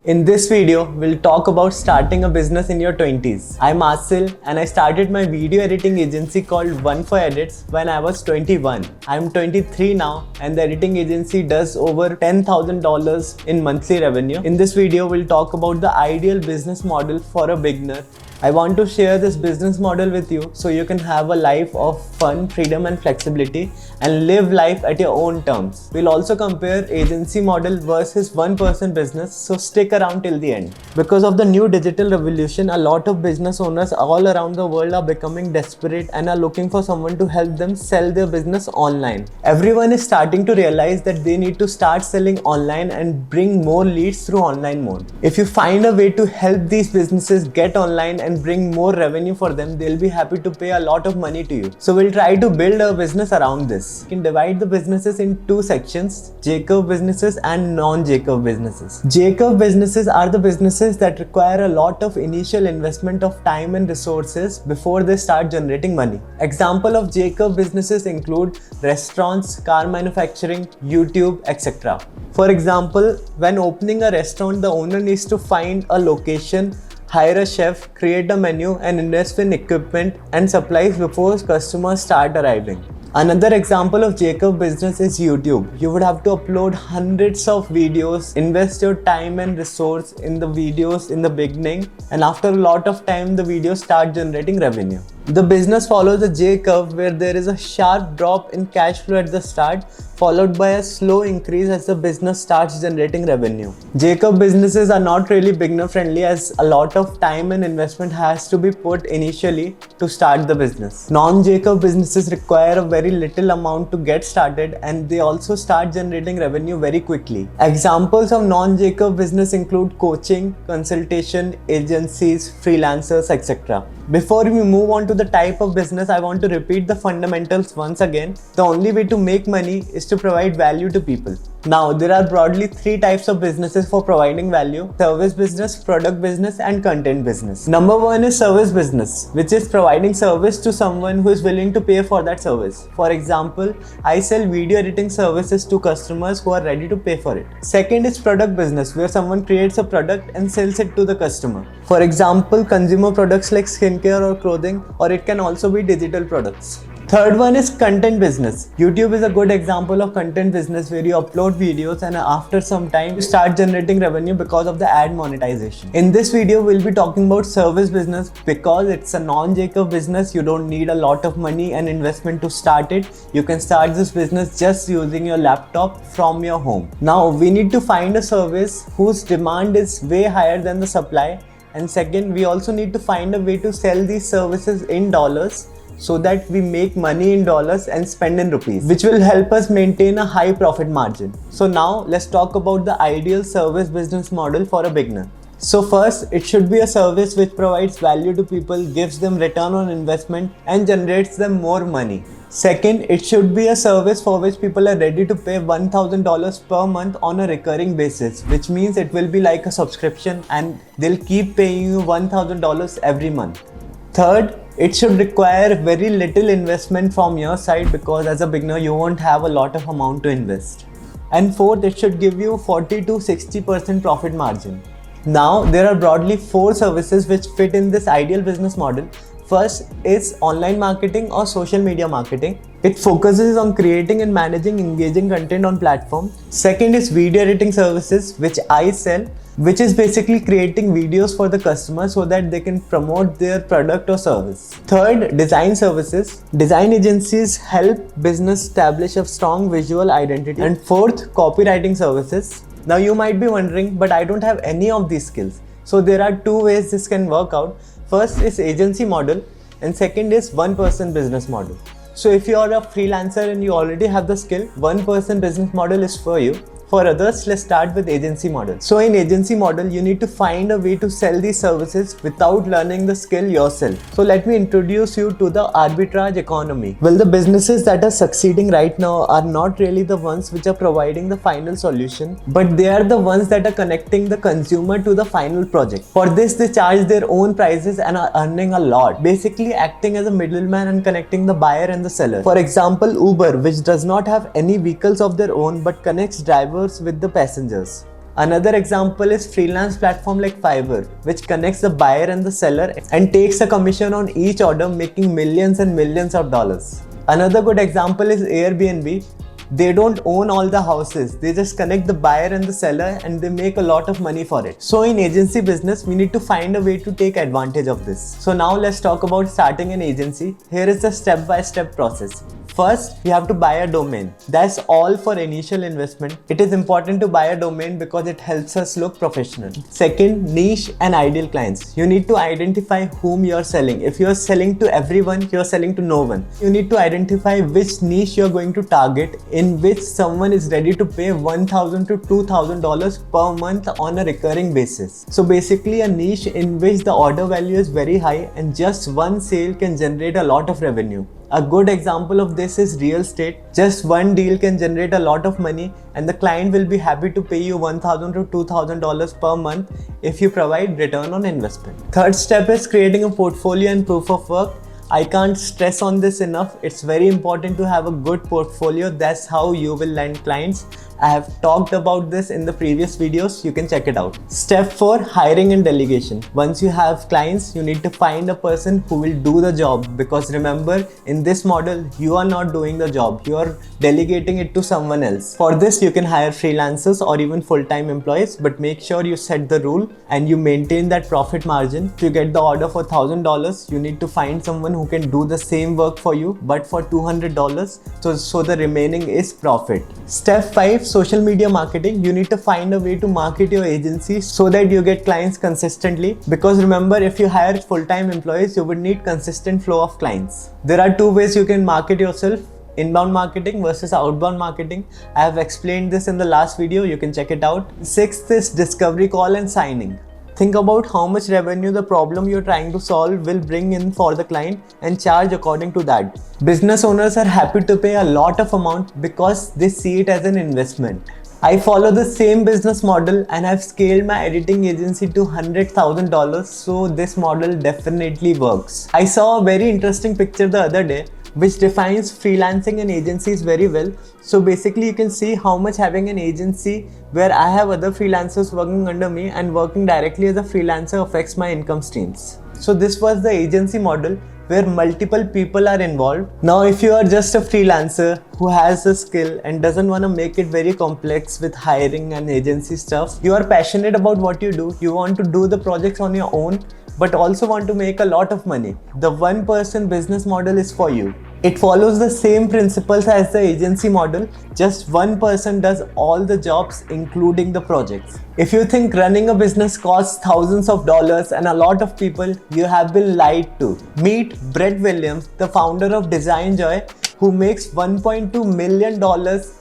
In this video, we'll talk about starting a business in your 20s. I'm Aasil and I started my video editing agency called One for Edits when I was 21. I'm 23 now and the editing agency does over $10,000 in monthly revenue. In this video, we'll talk about the ideal business model for a beginner. I want to share this business model with you so you can have a life of fun, freedom and flexibility and live life at your own terms. We'll also compare agency model versus one-person business, so stick around till the end. Because of the new digital revolution, a lot of business owners all around the world are becoming desperate and are looking for someone to help them sell their business online. Everyone is starting to realize that they need to start selling online and bring more leads through online mode. If you find a way to help these businesses get online and bring more revenue for them, they'll be happy to pay a lot of money to you. So we'll try to build a business around this. You can divide the businesses in two sections: J-curve businesses and non-J-curve businesses. J-curve businesses are the businesses that require a lot of initial investment of time and resources before they start generating money. Example of J-curve businesses include restaurants, car manufacturing, YouTube, etc. For example, when opening a restaurant, the owner needs to find a location, hire a chef, create a menu and invest in equipment and supplies before customers start arriving. Another example of J-curve business is YouTube. You would have to upload hundreds of videos, invest your time and resource in the videos in the beginning, and after a lot of time the videos start generating revenue. The business follows a J-curve where there is a sharp drop in cash flow at the start, followed by a slow increase as the business starts generating revenue. J-curve businesses are not really beginner friendly as a lot of time and investment has to be put initially to start the business. Non-J-curve businesses require a very little amount to get started and they also start generating revenue very quickly. Examples of non-J-curve business include coaching, consultation, agencies, freelancers, etc. Before we move on to the type of business, I want to repeat the fundamentals once again. The only way to make money is to provide value to people. Now, there are broadly three types of businesses for providing value: service business, product business and content business. Number one is service business, which is providing service to someone who is willing to pay for that service. For example, I sell video editing services to customers who are ready to pay for it. Second is product business, where someone creates a product and sells it to the customer. For example, consumer products like skincare or clothing, or it can also be digital products. Third one is content business. YouTube is a good example of content business where you upload videos and after some time you start generating revenue because of the ad monetization. In this video, we'll be talking about service business because it's a non-J-curve business. You don't need a lot of money and investment to start it. You can start this business just using your laptop from your home. Now, we need to find a service whose demand is way higher than the supply. And second, we also need to find a way to sell these services in dollars so that we make money in dollars and spend in rupees, which will help us maintain a high profit margin. So now let's talk about the ideal service business model for a beginner. So first, it should be a service which provides value to people, gives them return on investment and generates them more money. Second, it should be a service for which people are ready to pay $1,000 per month on a recurring basis, which means it will be like a subscription and they'll keep paying you $1,000 every month. Third, it should require very little investment from your side because as a beginner you won't have a lot of amount to invest. And fourth, it should give you 40 to 60% profit margin. Now, there are broadly four services which fit in this ideal business model. First is online marketing or social media marketing. It focuses on creating and managing engaging content on platform. Second is video editing services, which I sell, which is basically creating videos for the customer so that they can promote their product or service. Third, design services. Design agencies help business establish a strong visual identity. And fourth, copywriting services. Now you might be wondering, but I don't have any of these skills. So there are two ways this can work out. First is agency model and second is one-person business model. So if you are a freelancer and you already have the skill, one-person business model is for you. For others, let's start with agency model. So in agency model, you need to find a way to sell these services without learning the skill yourself. So let me introduce you to the arbitrage economy. Well, the businesses that are succeeding right now are not really the ones which are providing the final solution, but they are the ones that are connecting the consumer to the final project. For this, they charge their own prices and are earning a lot, basically acting as a middleman and connecting the buyer and the seller. For example, Uber, which does not have any vehicles of their own but connects drivers with the passengers. Another example is freelance platform like Fiverr, which connects the buyer and the seller and takes a commission on each order, making millions and millions of dollars. Another good example is Airbnb. They don't own all the houses, they just connect the buyer and the seller and they make a lot of money for it. So in agency business, we need to find a way to take advantage of this. So now let's talk about starting an agency. Here is the step-by-step process. First, you have to buy a domain. That's all for initial investment. It is important to buy a domain because it helps us look professional. Second, niche and ideal clients. You need to identify whom you're selling. If you're selling to everyone, you're selling to no one. You need to identify which niche you're going to target, in which someone is ready to pay $1,000 to $2,000 per month on a recurring basis. So basically a niche in which the order value is very high and just one sale can generate a lot of revenue. A good example of this is real estate. Just one deal can generate a lot of money and the client will be happy to pay you $1,000 to $2,000 per month if you provide return on investment. Third step is creating a portfolio and proof of work. I can't stress on this enough. It's very important to have a good portfolio. That's how you will land clients. I have talked about this in the previous videos. You can check it out. Step 4, hiring and delegation. Once you have clients, you need to find a person who will do the job, because remember, in this model, you are not doing the job. You are delegating it to someone else. For this, you can hire freelancers or even full-time employees, but make sure you set the rule and you maintain that profit margin. If you get the order for $1,000, you need to find someone who can do the same work for you, but for $200. So the remaining is profit. Step 5, social media marketing. You need to find a way to market your agency so that you get clients consistently, because remember, if you hire full-time employees, you would need consistent flow of clients. There are two ways you can market yourself: inbound marketing versus outbound marketing. I have explained this in the last video. You can check it out. Sixth is discovery call and signing. Think about how much revenue the problem you're trying to solve will bring in for the client and charge according to that. Business owners are happy to pay a lot of amount because they see it as an investment. I follow the same business model and I've scaled my editing agency to $100,000, so this model definitely works. I saw a very interesting picture the other day which defines freelancing and agencies very well. So basically you can see how much having an agency where I have other freelancers working under me and working directly as a freelancer affects my income streams. So this was the agency model where multiple people are involved. Now if you are just a freelancer who has a skill and doesn't want to make it very complex with hiring and agency stuff, you are passionate about what you do, you want to do the projects on your own, but also want to make a lot of money, the one-person business model is for you. It follows the same principles as the agency model, just one person does all the jobs including the projects. If you think running a business costs thousands of dollars and a lot of people, you have been lied to. Meet Brett Williams, the founder of Design Joy, who makes $1.2 million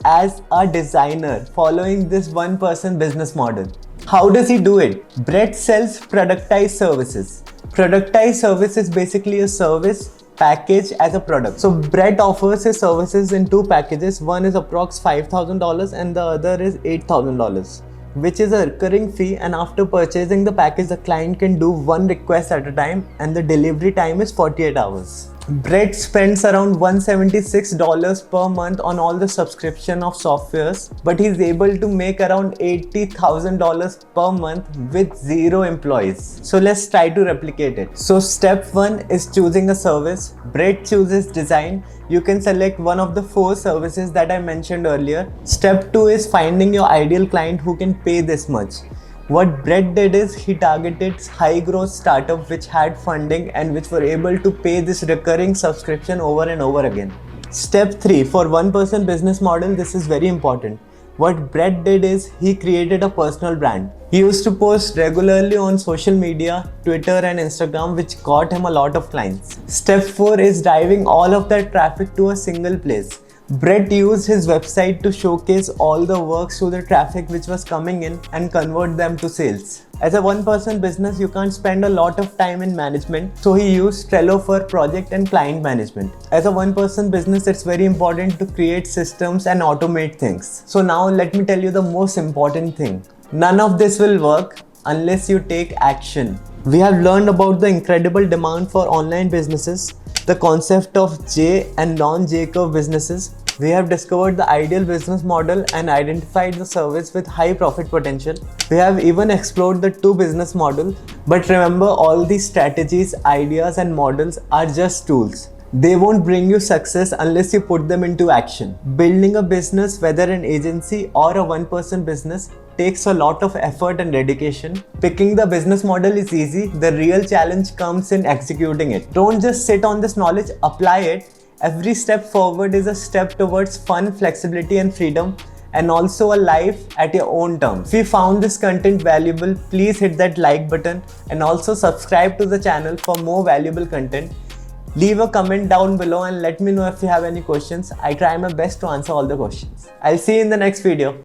as a designer following this one-person business model. How does he do it? Brett sells productized services. Productized service is basically a service package as a product. So Brett offers his services in two packages. One is approx $5,000 and the other is $8,000, which is a recurring fee, and after purchasing the package, the client can do one request at a time and the delivery time is 48 hours. Brett spends around $176 per month on all the subscription of softwares, but he's able to make around $80,000 per month with 0 employees. So let's try to replicate it. So step 1 is choosing a service. Brett chooses design. You can select one of the 4 services that I mentioned earlier. Step 2 is finding your ideal client who can pay this much. What Brett did is he targeted high growth startups which had funding and which were able to pay this recurring subscription over and over again. Step 3, for one-person business model, this is very important. What Brett did is he created a personal brand. He used to post regularly on social media, Twitter and Instagram, which got him a lot of clients. Step 4 is driving all of that traffic to a single place. Brett used his website to showcase all the works to the traffic which was coming in and convert them to sales. As a one-person business, you can't spend a lot of time in management, so he used Trello for project and client management. As a one-person business, it's very important to create systems and automate things. So now let me tell you the most important thing. None of this will work unless you take action. We have learned about the incredible demand for online businesses, the concept of J and non-J curve businesses. We have discovered the ideal business model and identified the service with high profit potential. We have even explored the two business models. But remember, all these strategies, ideas and models are just tools. They won't bring you success unless you put them into action. Building a business, whether an agency or a one-person business, takes a lot of effort and dedication. Picking the business model is easy. The real challenge comes in executing it. Don't just sit on this knowledge, apply it. Every step forward is a step towards fun, flexibility and freedom, and also a life at your own terms. If you found this content valuable, please hit that like button and also subscribe to the channel for more valuable content. Leave a comment down below and let me know if you have any questions. I try my best to answer all the questions. I'll see you in the next video.